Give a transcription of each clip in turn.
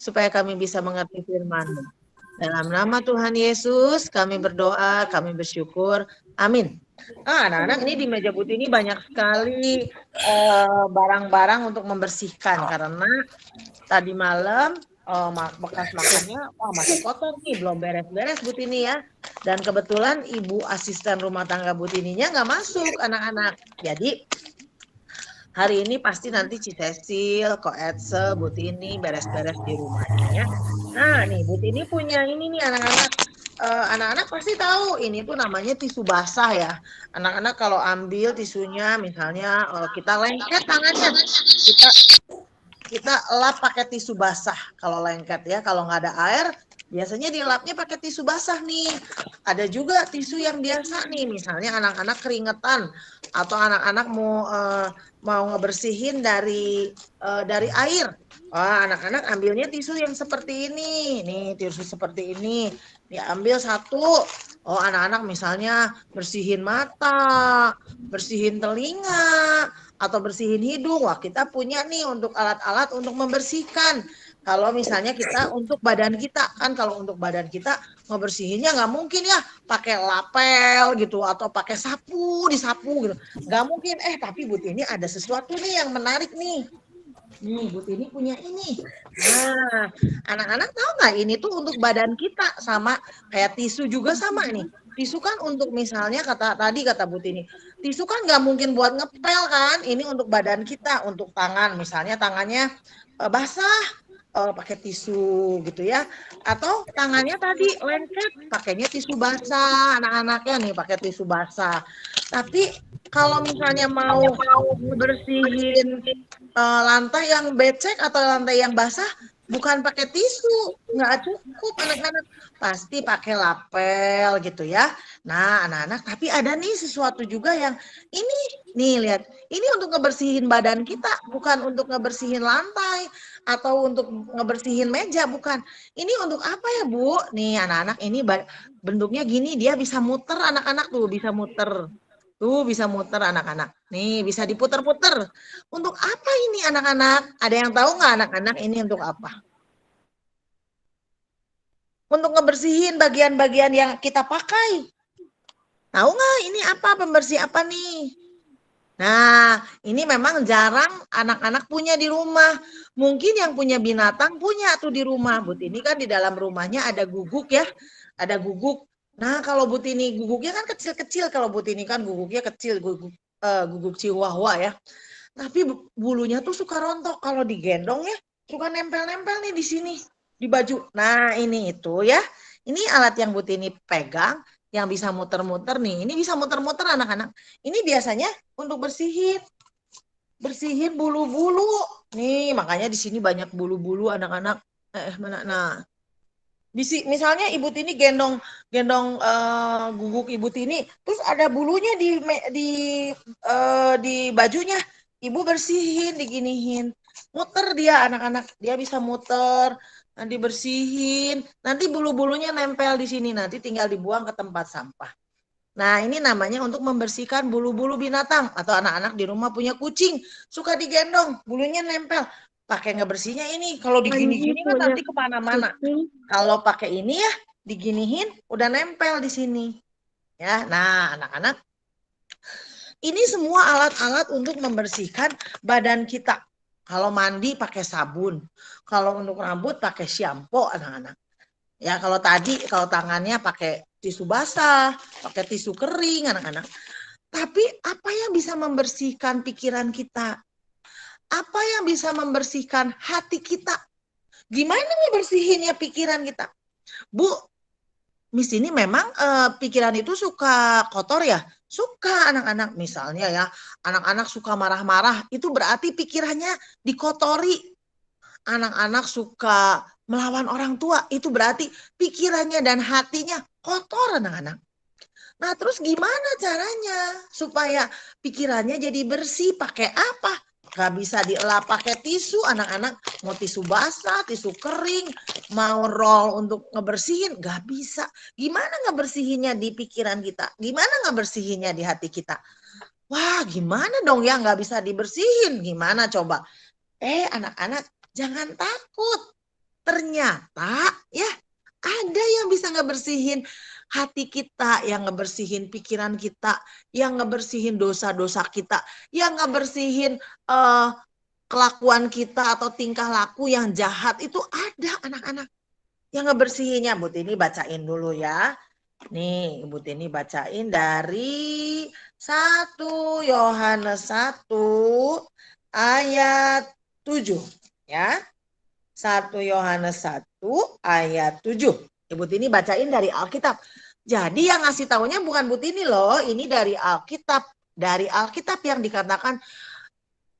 supaya kami bisa mengerti firman-Mu. Dalam nama Tuhan Yesus kami berdoa, kami bersyukur. Amin. Anak-anak ini di meja putih ini banyak sekali barang-barang untuk membersihkan karena tadi malam bekas makannya masih kotor nih, belum beres-beres Bu Tini ya. Dan kebetulan ibu asisten rumah tangga Bu Tininya nggak masuk anak-anak. Jadi hari ini pasti nanti Ci Cecil, Ko Etse, Bu Tini beres-beres di rumahnya ya. Nah nih Bu Tini punya ini nih anak-anak. Anak-anak pasti tahu ini tuh namanya tisu basah ya. Anak-anak kalau ambil tisunya misalnya kita lengket tangannya, kita lap pakai tisu basah kalau lengket ya. Kalau nggak ada air biasanya dilapnya pakai tisu basah nih. Ada juga tisu yang biasa nih, misalnya anak-anak keringetan atau anak-anak mau ngebersihin dari air. Wah, anak-anak ambilnya tisu yang seperti ini. Nih, tisu seperti ini. Diambil satu. Oh, anak-anak misalnya bersihin mata, bersihin telinga, atau bersihin hidung. Wah, kita punya nih untuk alat-alat untuk membersihkan. Kalau misalnya kita untuk badan kita, kan kalau untuk badan kita ngebersihinnya nggak mungkin ya pakai lapel gitu atau pakai disapu gitu. Nggak mungkin. Tapi Bu Tini ada sesuatu nih yang menarik nih. Nih, Bu Tini punya ini. Nah, anak-anak tahu nggak ini tuh untuk badan kita sama kayak tisu juga sama nih. Tisu kan untuk misalnya kata Bu Tini, tisu kan nggak mungkin buat ngepel kan. Ini untuk badan kita, untuk tangan. Misalnya tangannya basah, pakai tisu gitu ya. Atau tangannya tadi lengket, pakainya tisu basah. Anak-anaknya nih pakai tisu basah. Tapi kalau misalnya mau bersihin lantai yang becek atau lantai yang basah bukan pakai tisu, nggak cukup anak-anak, pasti pakai lapel gitu ya. Nah anak-anak, tapi ada nih sesuatu juga yang ini nih lihat, ini untuk ngebersihin badan kita, bukan untuk ngebersihin lantai atau untuk ngebersihin meja, bukan. Ini untuk apa ya Bu? Nih anak-anak, ini bentuknya gini, dia bisa muter, anak-anak tuh bisa muter. Tuh bisa muter anak-anak. Nih bisa diputer-puter. Untuk apa ini anak-anak? Ada yang tahu nggak anak-anak ini untuk apa? Untuk ngebersihin bagian-bagian yang kita pakai. Tahu nggak ini apa? Pembersih apa nih? Nah, ini memang jarang anak-anak punya di rumah. Mungkin yang punya binatang punya tuh di rumah. But ini kan di dalam rumahnya ada guguk ya. Ada guguk. Nah, kalau But ini guguknya kan kecil-kecil. Kalau But ini kan guguknya kecil, guguk chihuahua ya. Tapi bulunya tuh suka rontok kalau digendong ya, suka nempel-nempel nih di sini di baju. Nah, ini itu ya. Ini alat yang Bu Tini pegang yang bisa muter-muter nih. Ini bisa muter-muter anak-anak. Ini biasanya untuk bersihin bulu-bulu. Nih, makanya di sini banyak bulu-bulu anak-anak. Mana? Nah, misalnya Ibu Tini gendong guguk Ibu Tini, terus ada bulunya di bajunya. Ibu bersihin, diginihin. Muter dia anak-anak, dia bisa muter, nanti bersihin, nanti bulu-bulunya nempel di sini, nanti tinggal dibuang ke tempat sampah. Nah, ini namanya untuk membersihkan bulu-bulu binatang. Atau anak-anak di rumah punya kucing, suka digendong, bulunya nempel. Pakai ngebersihnya ini, kalau digini-gini kan nanti kemana-mana. Kalau pakai ini ya, diginihin, udah nempel di sini. Ya, nah anak-anak, ini semua alat-alat untuk membersihkan badan kita. Kalau mandi pakai sabun, kalau untuk rambut pakai shampoo anak-anak. Ya kalau tadi, kalau tangannya pakai tisu basah, pakai tisu kering anak-anak. Tapi apa yang bisa membersihkan pikiran kita? Apa yang bisa membersihkan hati kita? Gimana ngebersihinnya pikiran kita? Bu, Miss ini memang pikiran itu suka kotor ya? Suka anak-anak misalnya ya, anak-anak suka marah-marah, itu berarti pikirannya dikotori. Anak-anak suka melawan orang tua, itu berarti pikirannya dan hatinya kotor anak-anak. Nah terus gimana caranya supaya pikirannya jadi bersih? Pakai apa? Gak bisa dielap pakai tisu anak-anak, mau tisu basah, tisu kering, mau roll untuk ngebersihin, gak bisa. Gimana ngebersihinnya di pikiran kita? Gimana ngebersihinnya di hati kita? Wah gimana dong ya, gak bisa dibersihin, gimana coba? Anak-anak Jangan takut. Ternyata ya ada yang bisa ngebersihin hati kita, yang ngebersihin pikiran kita, yang ngebersihin dosa-dosa kita, yang ngebersihin kelakuan kita atau tingkah laku yang jahat. Itu ada anak-anak yang ngebersihinnya. Bu Tini bacain dulu ya. Nih, Bu Tini bacain dari 1 Yohanes 1 ayat 7 ya. 1 Yohanes 1 ayat 7. Ibu Tini bacain dari Alkitab. Jadi yang ngasih taunya bukan Bu Tini loh, ini dari Alkitab. Dari Alkitab yang dikatakan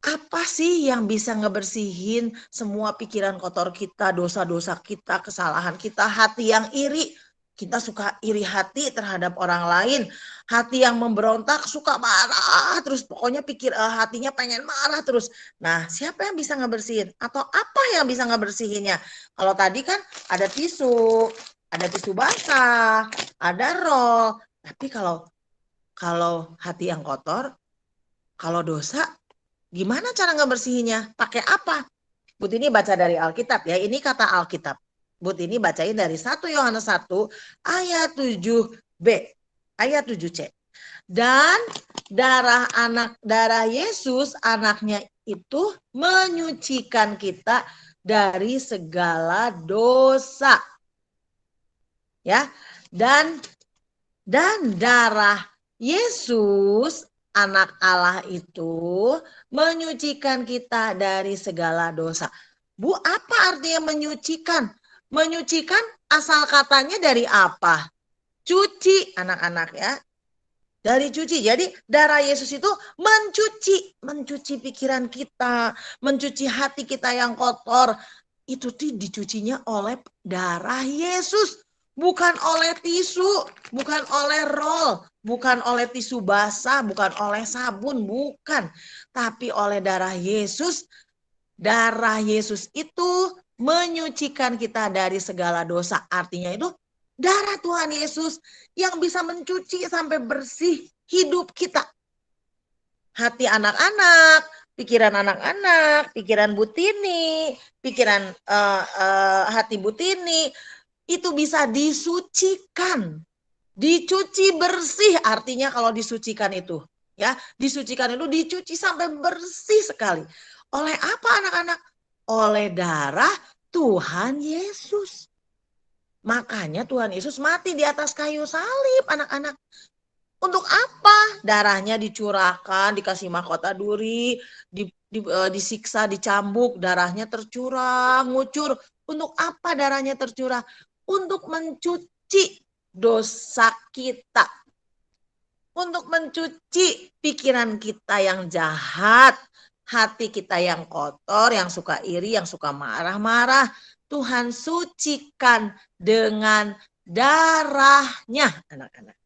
apa sih yang bisa ngebersihin semua pikiran kotor kita, dosa-dosa kita, kesalahan kita, hati yang iri. Kita suka iri hati terhadap orang lain, hati yang memberontak, suka marah terus, pokoknya hatinya pengen marah terus. Nah, siapa yang bisa ngebersihin? Atau apa yang bisa ngebersihinnya? Kalau tadi kan ada tisu basah, ada roll. Tapi kalau hati yang kotor, kalau dosa, gimana cara ngebersihinnya? Pakai apa? Bu Tini baca dari Alkitab ya. Ini kata Alkitab. Bu Tini bacain dari 1 Yohanes 1 ayat 7b, ayat 7c. Dan darah Yesus anaknya itu menyucikan kita dari segala dosa. Ya. Dan darah Yesus anak Allah itu menyucikan kita dari segala dosa. Bu, apa artinya menyucikan? Menyucikan asal katanya dari apa? Cuci, anak-anak ya. Dari cuci. Jadi darah Yesus itu mencuci pikiran kita, mencuci hati kita yang kotor. Itu dicucinya oleh darah Yesus. Bukan oleh tisu, bukan oleh roll, bukan oleh tisu basah, bukan oleh sabun, bukan. Tapi oleh darah Yesus. Darah Yesus itu menyucikan kita dari segala dosa. Artinya itu darah Tuhan Yesus yang bisa mencuci sampai bersih hidup kita. Hati anak-anak, pikiran Bu Tini, pikiran hati Bu Tini, itu bisa disucikan. Dicuci bersih, artinya kalau disucikan itu. Ya, disucikan itu dicuci sampai bersih sekali. Oleh apa anak-anak? Oleh darah Tuhan Yesus. Makanya Tuhan Yesus mati di atas kayu salib, anak-anak. Untuk apa? Darahnya dicurahkan, dikasih mahkota duri, disiksa, dicambuk, darahnya tercurah, ngucur. Untuk apa darahnya tercurah? Untuk mencuci dosa kita. Untuk mencuci pikiran kita yang jahat, hati kita yang kotor, yang suka iri, yang suka marah-marah. Tuhan sucikan dengan darahnya, anak-anak.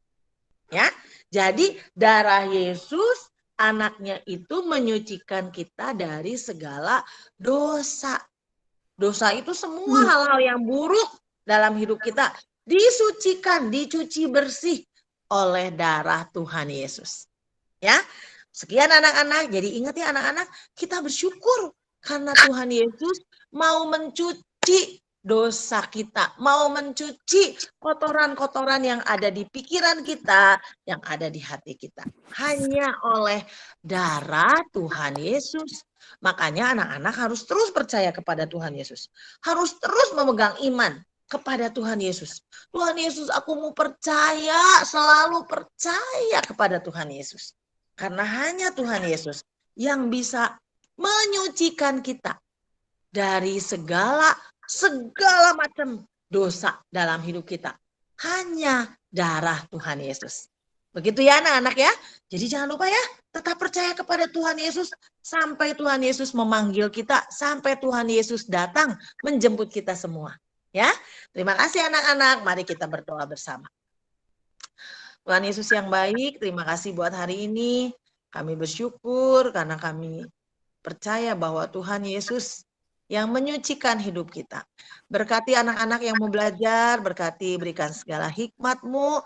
Ya, jadi darah Yesus anaknya itu menyucikan kita dari segala dosa. Dosa itu semua hal-hal yang buruk dalam hidup kita disucikan, dicuci bersih oleh darah Tuhan Yesus. Ya, sekian anak-anak. Jadi ingat ya anak-anak, kita bersyukur karena Tuhan Yesus mau mencuci dosa kita, mau mencuci kotoran-kotoran yang ada di pikiran kita, yang ada di hati kita. Hanya oleh darah Tuhan Yesus. Makanya anak-anak harus terus percaya kepada Tuhan Yesus. Harus terus memegang iman kepada Tuhan Yesus. Tuhan Yesus, aku mau percaya, selalu percaya kepada Tuhan Yesus. Karena hanya Tuhan Yesus yang bisa menyucikan kita dari segala macam dosa dalam hidup kita. Hanya darah Tuhan Yesus. Begitu ya anak-anak ya. Jadi jangan lupa ya, tetap percaya kepada Tuhan Yesus sampai Tuhan Yesus memanggil kita, sampai Tuhan Yesus datang menjemput kita semua. Ya, terima kasih anak-anak. Mari kita berdoa bersama. Tuhan Yesus yang baik, terima kasih buat hari ini. Kami bersyukur karena kami percaya bahwa Tuhan Yesus yang menyucikan hidup kita. Berkati anak-anak yang mau belajar, berkati berikan segala hikmat-Mu,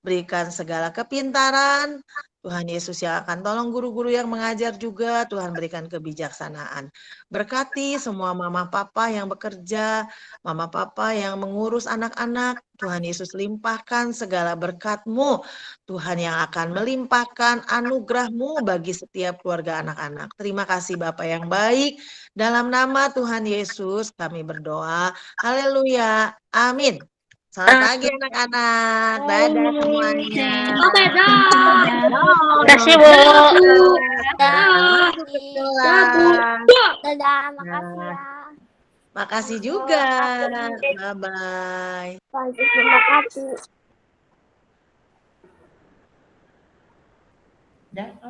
berikan segala kepintaran. Tuhan Yesus yang akan tolong guru-guru yang mengajar juga, Tuhan berikan kebijaksanaan. Berkati semua mama papa yang bekerja, mama papa yang mengurus anak-anak, Tuhan Yesus limpahkan segala berkat-Mu, Tuhan yang akan melimpahkan anugerah-Mu bagi setiap keluarga anak-anak. Terima kasih Bapa yang baik, dalam nama Tuhan Yesus kami berdoa, haleluya, amin. Selamat pagi anak-anak. Dadah semuanya. Oke, Terima kasih, Bu. Masuk ke kelas. Dadah, makasih ya. Makasih juga. Bye-bye. Terima kasih. Dan